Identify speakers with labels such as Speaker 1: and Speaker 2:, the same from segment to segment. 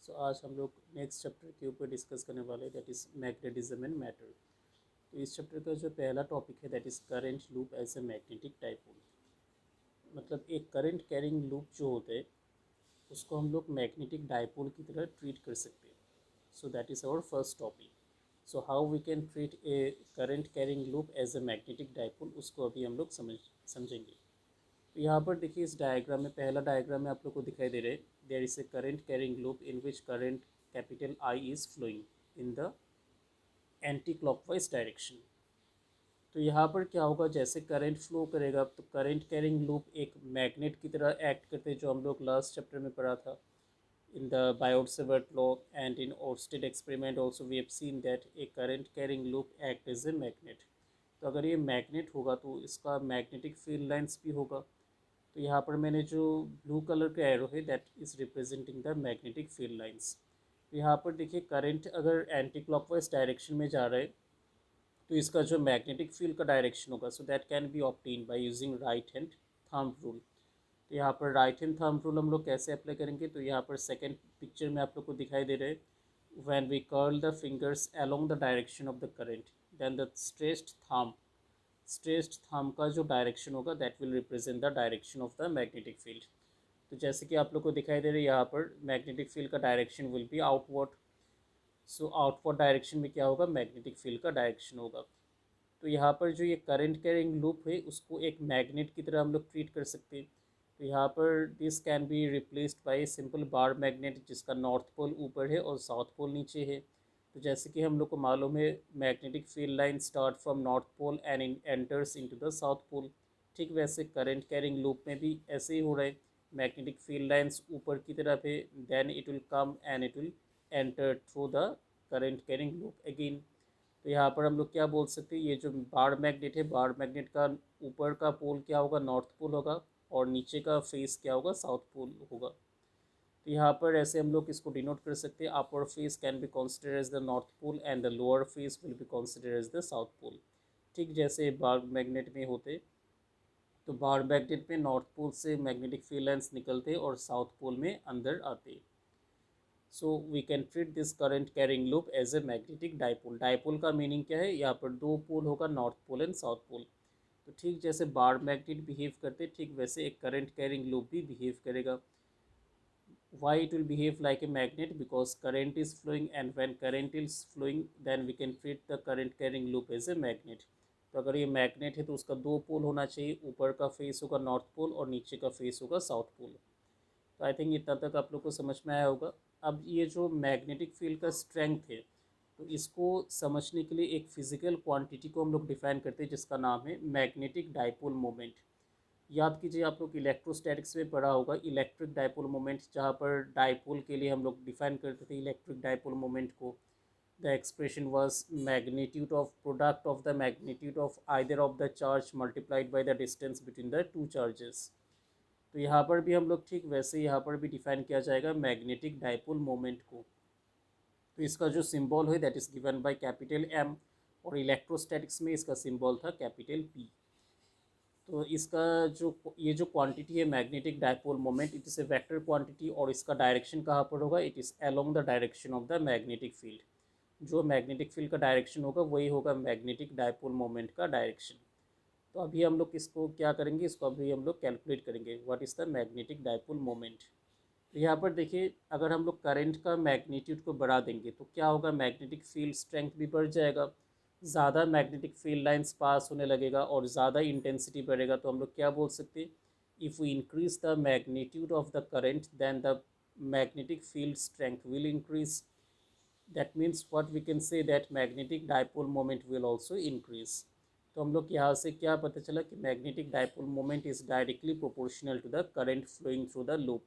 Speaker 1: सो आज हम लोग नेक्स्ट चैप्टर के ऊपर डिस्कस करने वाले हैं, that is magnetism and matter. तो इस चैप्टर का जो पहला टॉपिक है that is current loop as a magnetic dipole. मतलब एक करंट कैरिंग लूप जो होता है उसको हम लोग मैग्नेटिक डाइपोल की तरह ट्रीट कर सकते हैं। So that is our first topic. So how we can treat a current carrying loop as a magnetic dipole, उसको अभी हम लोग समझेंगे। तो यहाँ पर देखिए इस डायग्राम में, पहला डायग्राम में आप लोग को दिखाई दे रहा है, there is a current carrying loop in which current capital I is flowing in the anticlockwise direction. तो यहाँ पर क्या होगा, जैसे करंट फ्लो करेगा तो करंट कैरिंग लूप एक मैग्नेट की तरह एक्ट करते हैं, जो हम लोग लास्ट चैप्टर में पढ़ा था in the Biot-Savart law, and in Oersted experiment also we have seen that a current carrying loop act as a magnet। तो अगर ये मैग्नेट होगा तो इसका मैग्नेटिक फील्ड लाइंस भी होगा। तो यहाँ पर मैंने जो ब्लू कलर का एरो है that is representing the magnetic field lines. तो यहाँ पर देखिए करंट अगर एंटी क्लॉकवाइज डायरेक्शन में जा रहा है तो इसका जो मैग्नेटिक फील्ड का डायरेक्शन होगा, so that can be obtain by using right hand thumb rule. तो यहाँ पर राइट हैंड थंब रूल हम लोग कैसे अप्लाई करेंगे, तो यहाँ पर सेकेंड पिक्चर में आप लोग को दिखाई दे रहे हैं, when we curl the fingers along the direction of the current then the stretched thumb का जो डायरेक्शन होगा that will represent the direction of the magnetic field. तो जैसे कि आप लोग को दिखाई दे रही है यहाँ पर मैग्नेटिक फील्ड का direction will be outward. So outward direction में क्या होगा, मैग्नेटिक फील्ड का डायरेक्शन होगा। तो यहाँ पर जो ये करंट कैरिंग लूप है उसको एक मैग्नेट की तरह हम लोग ट्रीट कर सकते हैं। तो यहाँ पर this can be replaced by simple bar magnet जिसका नॉर्थ पोल ऊपर है और साउथ पोल नीचे है। तो जैसे कि हम लोग को मालूम है magnetic field line start from north pole and enters into the south pole. ठीक वैसे करंट कैरिंग लूप में भी ऐसे ही हो रहा है, मैग्नेटिक फील्ड लाइन्स ऊपर की तरफ है, then it will come and it will enter through the current carrying loop again. तो यहाँ पर हम लोग क्या बोल सकते हैं, ये जो बार मैग्नेट है, बार मैग्नेट का ऊपर का पोल क्या होगा, नॉर्थ पोल होगा, और नीचे का फेस क्या होगा, साउथ पोल होगा। तो यहाँ पर ऐसे हम लोग इसको डिनोट कर सकते हैं, upper face can be consider as the north pole and the lower face will be consider as the south pole. ठीक जैसे बार मैग्नेट में होते, तो बार मैग्नेट में नॉर्थ पोल से मैग्नेटिक फील्ड लाइन्स निकलते और साउथ पोल में अंदर आते। So we can treat this current carrying loop as a magnetic dipole. Dipole का मीनिंग क्या है, यहाँ पर दो पोल होगा, north pole and south pole. तो ठीक जैसे बार मैग्नेट बिहेव करते ठीक वैसे एक करंट कैरिंग लूप भी बिहेव करेगा। Why it will behave like a magnet, because current is flowing and when current is flowing then we can treat the current carrying loop as a magnet. तो अगर ये magnet है तो उसका दो पोल होना चाहिए, ऊपर का फेस होगा नॉर्थ पोल और नीचे का फेस होगा साउथ पोल। तो आई थिंक इतना तक आप लोग को समझ में आया होगा। अब ये जो मैग्नेटिक फील्ड का स्ट्रेंथ है तो इसको समझने के लिए एक फिजिकल क्वांटिटी को हम लोग डिफाइन करते हैं जिसका नाम है मैग्नेटिक डाइपोल मोमेंट। याद कीजिए आप लोग इलेक्ट्रोस्टैटिक्स में पढ़ा होगा इलेक्ट्रिक डाइपोल मोमेंट, जहाँ पर डाइपोल के लिए हम लोग डिफाइन करते थे इलेक्ट्रिक डाइपोल मोमेंट को। The expression was magnitude of product of the magnitude of either of the charge multiplied by the distance between the two charges. तो यहाँ पर भी हम लोग ठीक वैसे यहाँ पर भी डिफाइन किया जाएगा मैग्नेटिक डाइपोल मोमेंट को। तो इसका जो सिंबल है that is given by capital M, और इलेक्ट्रोस्टैटिक्स में इसका सिंबल था कैपिटल पी। तो इसका जो ये जो क्वांटिटी है magnetic dipole moment, it is a vector quantity, और इसका डायरेक्शन कहाँ पर होगा, it is along the direction of the magnetic field. जो मैग्नेटिक फील्ड का डायरेक्शन होगा वही होगा मैग्नेटिक डाइपोल मोमेंट का डायरेक्शन। तो अभी हम लोग इसको क्या करेंगे, इसको अभी हम लोग कैलकुलेट करेंगे, what is the magnetic dipole moment. तो यहाँ पर देखिए अगर हम लोग करंट का मैग्नीट्यूड को बढ़ा देंगे तो क्या होगा, मैग्नेटिक फील्ड स्ट्रेंथ भी बढ़ जाएगा, ज़्यादा मैग्नेटिक फील्ड लाइंस पास होने लगेगा और ज़्यादा इंटेंसिटी बढ़ेगा। तो हम लोग क्या बोल सकते हैं, if we increase the magnitude of the current then the magnetic field strength will increase. That means what we can say that magnetic dipole moment will also increase. तो हम लोग यहाँ से क्या पता चला कि magnetic dipole moment is directly proportional to the current flowing through the loop.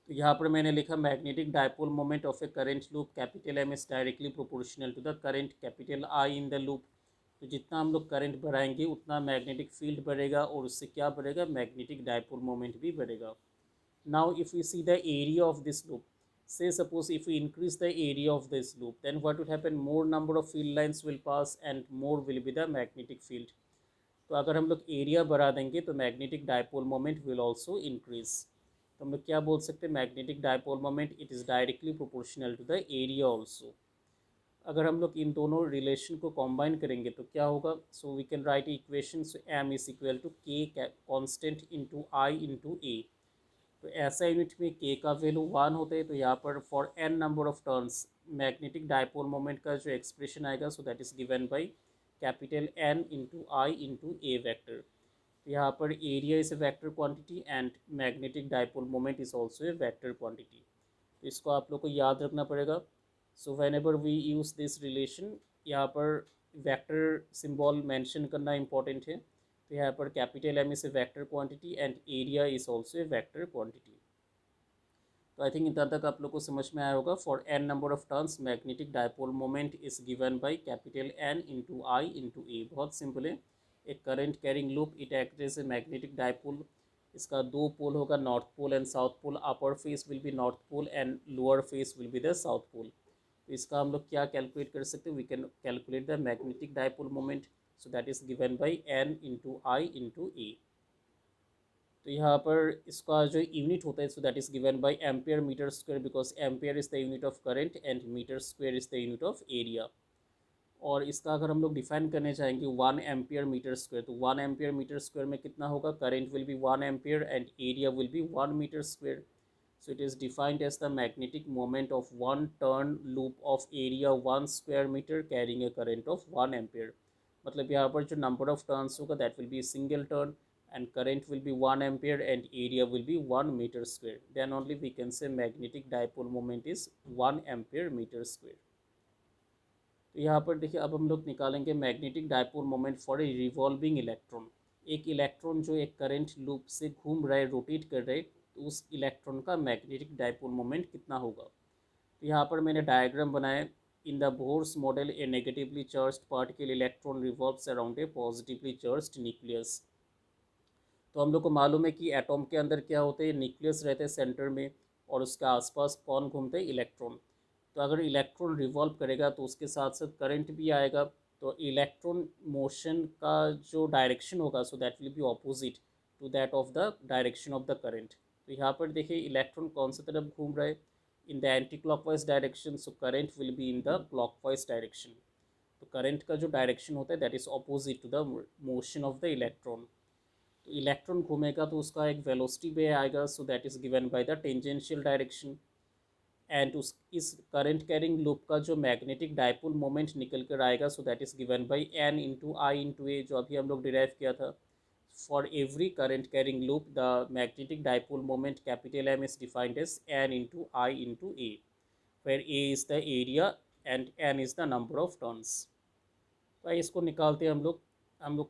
Speaker 1: तो यहाँ पर मैंने लिखा magnetic dipole moment of a current loop capital M is directly proportional to the current capital I in the loop. तो जितना हम लोग current बढ़ाएंगे उतना मैग्नेटिक फील्ड बढ़ेगा और उससे क्या बढ़ेगा, मैग्नेटिक डाइपोल मोमेंट भी बढ़ेगा। Now if you see the area of this loop, say suppose if we increase the area of this loop then what would happen, more number of field lines will pass and more will be the magnetic field। तो अगर हम लोग area बढ़ा देंगे तो magnetic dipole moment will also increase. तो हम लोग क्या बोल सकते हैं, magnetic dipole moment it is directly proportional to the area also. अगर हम लोग इन दोनों रिलेशन को कॉम्बाइन करेंगे तो क्या होगा, so we can write equation, so M is equal to K constant into I into A. तो ऐसा यूनिट में के का वैल्यू 1 होता है, तो यहाँ पर for N number of turns magnetic dipole moment का जो एक्सप्रेशन आएगा, so that is given by capital N into I into A vector. तो यहाँ पर area is a vector quantity and magnetic dipole moment is also a vector quantity. तो इसको आप लोग को याद रखना पड़ेगा। So whenever we use this relation, यहाँ पर वेक्टर सिंबल मेंशन करना इंपॉर्टेंट है। तो यहाँ पर capital M is a vector quantity and area is also a vector quantity. तो आई थिंक इतना तक आप लोग को समझ में आया होगा। For N number of turns magnetic dipole moment is given by capital N into I into A. बहुत सिंपल है। एक current carrying loop it act as a magnetic dipole. इसका दो पोल होगा, north pole and south pole. Upper face will be north pole and lower face will be the south pole. तो इसका हम लोग क्या कैलकुलेट कर सकते हैं, we can calculate the magnetic dipole moment, so that is given by N into I into A. तो यहाँ पर इसका जो यूनिट होता है, so that is given by ampere metre square, because ampere is the unit of current and metre square is the unit of area. और इसका अगर हम लोग डिफाइन करने चाहेंगे 1 एम्पियर मीटर स्क्वायर, तो 1 एम्पियर मीटर स्क्वायर में कितना होगा, current will be 1 ampere and area will be 1 metre square. So it is defined as the magnetic moment of 1 turn loop of area 1 square metre carrying a current of 1 ampere. मतलब यहाँ पर जो number of turns होगा that will be single turn and current will be 1 ampere and area will be 1 meter square, then only we can say magnetic dipole moment is 1 ampere meter square। तो यहाँ पर देखिए अब हम लोग निकालेंगे magnetic dipole moment for a revolving electron. एक electron जो एक करंट लूप से घूम रहा है, रोटेट कर रहा है, तो उस इलेक्ट्रॉन का मैग्नेटिक डायपोल मोमेंट कितना होगा। तो यहाँ पर मैंने डायग्राम बनाया। In the Bohr's model A negatively charged particle electron revolves around a positively charged nucleus. तो हम लोग को मालूम है कि एटॉम के अंदर क्या होते हैं, न्यूक्लियस रहते हैं सेंटर में, और उसके आसपास कौन घूमते हैं, इलेक्ट्रॉन। तो अगर इलेक्ट्रॉन रिवॉल्व करेगा तो उसके साथ साथ करंट भी आएगा। तो इलेक्ट्रॉन मोशन का जो डायरेक्शन होगा, so that will be opposite to that of the direction of the current. तो यहाँ पर देखिए इलेक्ट्रॉन कौन सी तरफ घूम रहा है, in the anticlockwise direction, so current will be in the clockwise direction. तो करंट का जो डायरेक्शन होता है that is opposite to the motion of the electron. तो इलेक्ट्रॉन घूमेगा तो उसका एक वेलोसिटी भी आएगा, so that is given by the tangential direction. And उस इस करंट कैरिंग लूप का जो मैग्नेटिक डायपोल मोमेंट निकल कर आएगा, so that is given by N into I into A, जो अभी हम लोग डिराइव किया था। For every current carrying loop the magnetic dipole moment capital M is defined as N into I into A, where A is the area and N is the number of turns. तो इसको निकालते हैं हम लोग।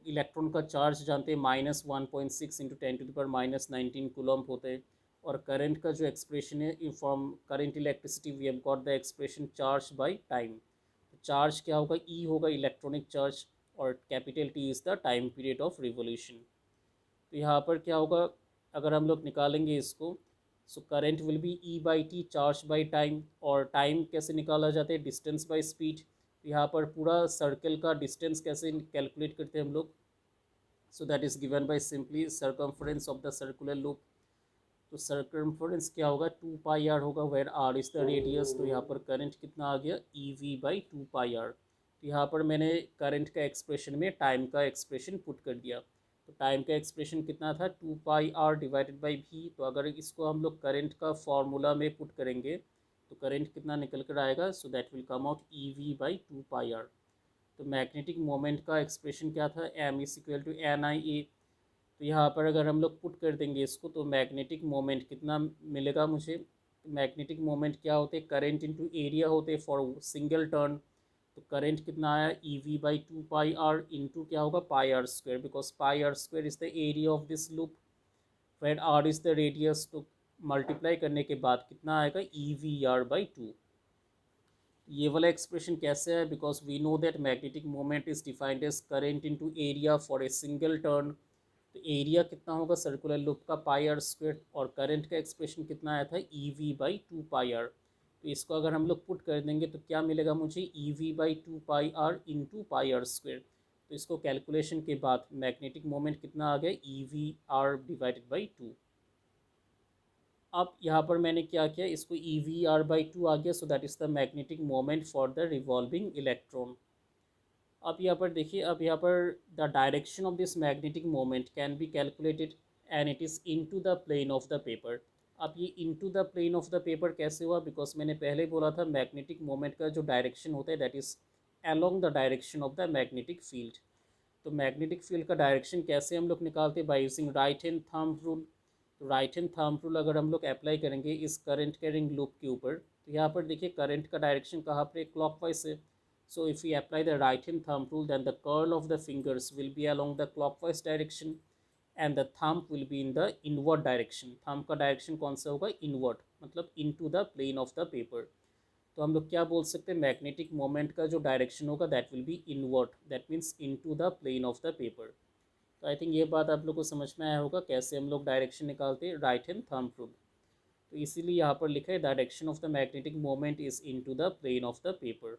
Speaker 1: Electron का charge जानते हैं -1.6 into 10⁻⁻19 coulomb होते हैं। और करंट का जो एक्सप्रेशन है, from current electricity we have got the expression charge by time. तो चार्ज क्या होगा, ई होगा इलेक्ट्रॉनिक चार्ज, और capital T is the time period of revolution. तो यहाँ पर क्या होगा, अगर हम लोग निकालेंगे इसको, so current will be E by T, charge by time. और टाइम कैसे निकाला जाता है, डिस्टेंस बाई स्पीड। यहाँ पर पूरा सर्कल का डिस्टेंस कैसे कैलकुलेट करते हैं हम लोग, so that is given by simply circumference of the circular loop. तो सर्कमफ्रेंस क्या होगा, 2πr होगा, where R is the radius. तो यहाँ पर करंट कितना आ गया, ई वी बाई 2πr। तो यहाँ पर मैंने करंट का एक्सप्रेशन में टाइम का एक्सप्रेशन पुट कर दिया। तो टाइम का एक्सप्रेशन कितना था, 2πr डिवाइडेड बाई वी। तो अगर इसको हम लोग करंट का फॉर्मूला में पुट करेंगे तो करंट कितना निकल कर आएगा, so that will come out E V by 2πr। तो मैग्नेटिक मोमेंट का एक्सप्रेशन क्या था, M is equal to N I A. तो यहाँ पर अगर हम लोग पुट कर देंगे इसको, तो मैग्नेटिक मोमेंट कितना मिलेगा मुझे। मैग्नेटिक मोमेंट क्या होते हैं, करंट इंटू एरिया होते फॉर सिंगल टर्न। तो करंट कितना आया, ई वी बाई 2πr इंटू क्या होगा, πr square, because πr square is the area of this loop, where R is the radius. तो मल्टीप्लाई करने के बाद कितना आएगा, ई वी आर बाई 2। ये वाला एक्सप्रेशन कैसे है, because we know that magnetic moment is defined as current into area for a single turn. तो एरिया कितना होगा सर्कुलर लूप का, πr स्क्वायर, और करंट का एक्सप्रेशन कितना आया था, ई वी बाई 2πr। तो इसको अगर हम लोग पुट कर देंगे तो क्या मिलेगा मुझे, ई V by 2πr into πr square. तो इसको कैलकुलेशन के बाद मैग्नेटिक मोमेंट कितना आ गया, E V R divided by 2। अब यहाँ पर मैंने क्या किया, इसको EV/2 आ गया, so that is the magnetic moment for the revolving electron. अब यहाँ पर देखिए, अब यहाँ पर the direction of this magnetic moment can be calculated and it is into the plane of the paper. अब ये into the plane of the paper कैसे हुआ, बिकॉज मैंने पहले बोला था मैग्नेटिक मोमेंट का जो डायरेक्शन होता है that is along the direction of the magnetic field. तो मैग्नेटिक फील्ड का डायरेक्शन कैसे हम लोग निकालते हैं, by using right hand thumb rule. तो राइट हैंड थंब रूल अगर हम लोग अप्लाई करेंगे इस करंट कैरिंग लूप के ऊपर, तो यहाँ पर देखिए करंट का डायरेक्शन कहाँ पर, क्लॉकवाइज है। So if we apply the right hand thumb rule, then the curl of the fingers will be along the clockwise direction and the thumb will be in the inward direction. Thumb का direction कौन सा होगा, inward, मतलब into the plane of the paper। तो हम लोग क्या बोल सकते हैं, मैग्नेटिक मोमेंट का जो डायरेक्शन होगा that will be inward, that means into the plane of the paper. तो आई थिंक ये बात आप लोग को समझ में आया होगा कैसे हम लोग डायरेक्शन निकालते हैं, राइट हैंड थंब रूल। तो इसीलिए यहाँ पर लिखा है direction of the magnetic moment is into the plane of the paper.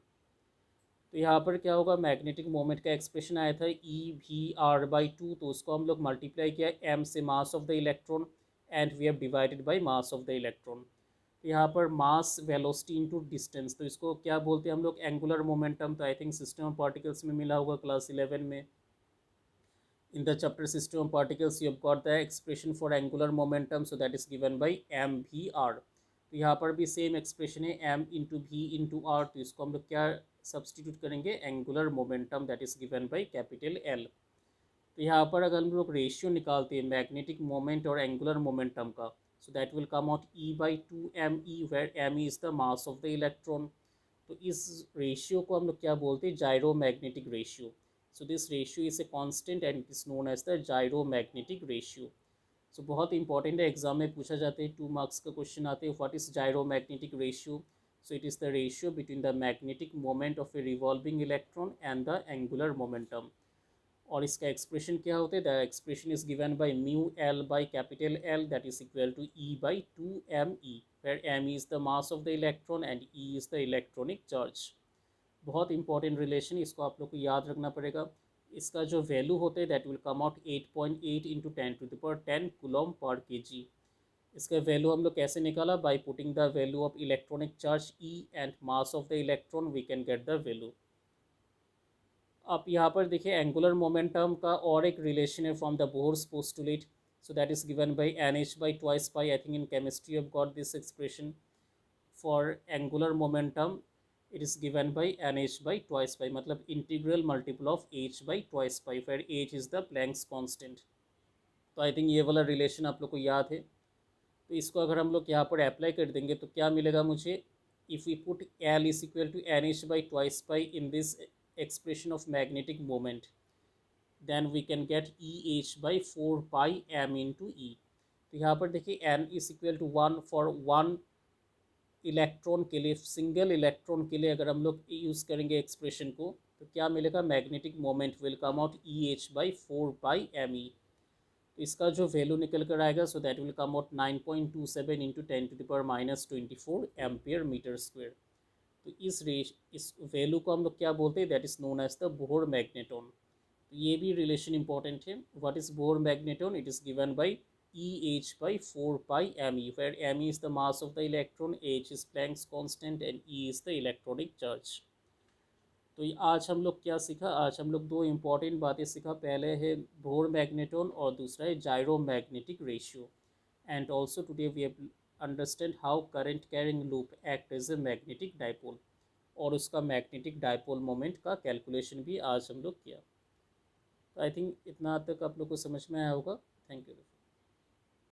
Speaker 1: तो यहाँ पर क्या होगा, मैग्नेटिक मोमेंट का एक्सप्रेशन आया था EV/2, तो उसको हम लोग मल्टीप्लाई किया m से mass of the electron and we have divided by mass of the electron. तो यहाँ पर मास वेलोसिटी इनटू डिस्टेंस, तो इसको क्या बोलते हैं हम लोग, एंगुलर मोमेंटम। तो I think system of particles में मिला होगा क्लास 11 में। In the chapter system of particles you have got the expression for angular momentum, so that is given by mv/r। तो यहाँ पर भी सेम एक्सप्रेशन है m/v/r, तो इसको हम लोग क्या सब्सटीट्यूट करेंगे, angular momentum that is given by capital L। तो यहाँ पर अगर हम लोग रेशियो निकालते हैं मैग्नेटिक मोमेंट और एंगुलर मोमेंटम का, so that will come out E/2me, where m is the mass of the electron. तो इस रेशियो को हम लोग क्या बोलते हैं, gyromagnetic ratio. So this ratio is a constant and it is known as the gyromagnetic ratio. सो बहुत इंपॉर्टेंट है, एग्जाम में पूछा जाता है, 2 मार्क्स का क्वेश्चन आते हैं, what is gyromagnetic ratio. So it is the ratio between the magnetic moment of a revolving electron and the angular momentum। और इसका एक्सप्रेशन क्या होता है, the expression is given by mu L by capital L that is equal to E/2me, where m is the mass of the electron and E is the electronic charge. बहुत important relation, इसको आप लोग को याद रखना पड़ेगा। इसका जो वैल्यू होता है that will come out 8.8 into 10⁻10 coulomb per kg। इसका वैल्यू हम लोग कैसे निकाला, by putting the value of electronic charge E and mass of the electron we can get the value. अब यहाँ पर देखिए एंगुलर मोमेंटम का और एक रिलेशन है from the Bohr's postulate, so that is given by NH/2 pi। I think in chemistry you have got this expression for angular momentum, it is given by NH/2 pi, मतलब integral multiple of H/2 pi, where H is the Planck's constant. तो I think ये वाला relation आप लोग को याद है। तो इसको अगर हम लोग यहाँ पर अप्लाई कर देंगे तो क्या मिलेगा मुझे, if we put L is equal to NH/2 pi in this expression of magnetic moment, then we can get EH/4 pi m into E। तो यहाँ पर देखिए n is equal to 1 for 1 electron के लिए, सिंगल इलेक्ट्रॉन के लिए अगर हम लोग यूज़ करेंगे एक्सप्रेशन को, तो क्या मिलेगा, magnetic moment will come out EH/4 pi me। तो इसका जो वैल्यू निकल कर आएगा, so that will come out 9.27 into 10⁻⁻24 ampere metre square. तो इस वैल्यू को हम लोग क्या बोलते हैं, that is known as the Bohr magneton. तो ये भी रिलेशन इंपॉर्टेंट है, what is Bohr magneton, it is given by EH/4 pi me, where m is the mass of the electron, H is Planck's constant and E is the electronic charge। तो आज हम लोग क्या सीखा, आज हम लोग 2 इम्पॉर्टेंट बातें सीखा, पहले है बोहर मैग्नेटॉन और दूसरा है gyromagnetic ratio. And also today we have understand how current carrying loop act as a magnetic dipole, और उसका मैग्नेटिक डाइपोल मोमेंट का कैलकुलेशन भी आज हम लोग किया। तो आई थिंक इतना तक आप लोग को समझ में आया होगा। Thank you.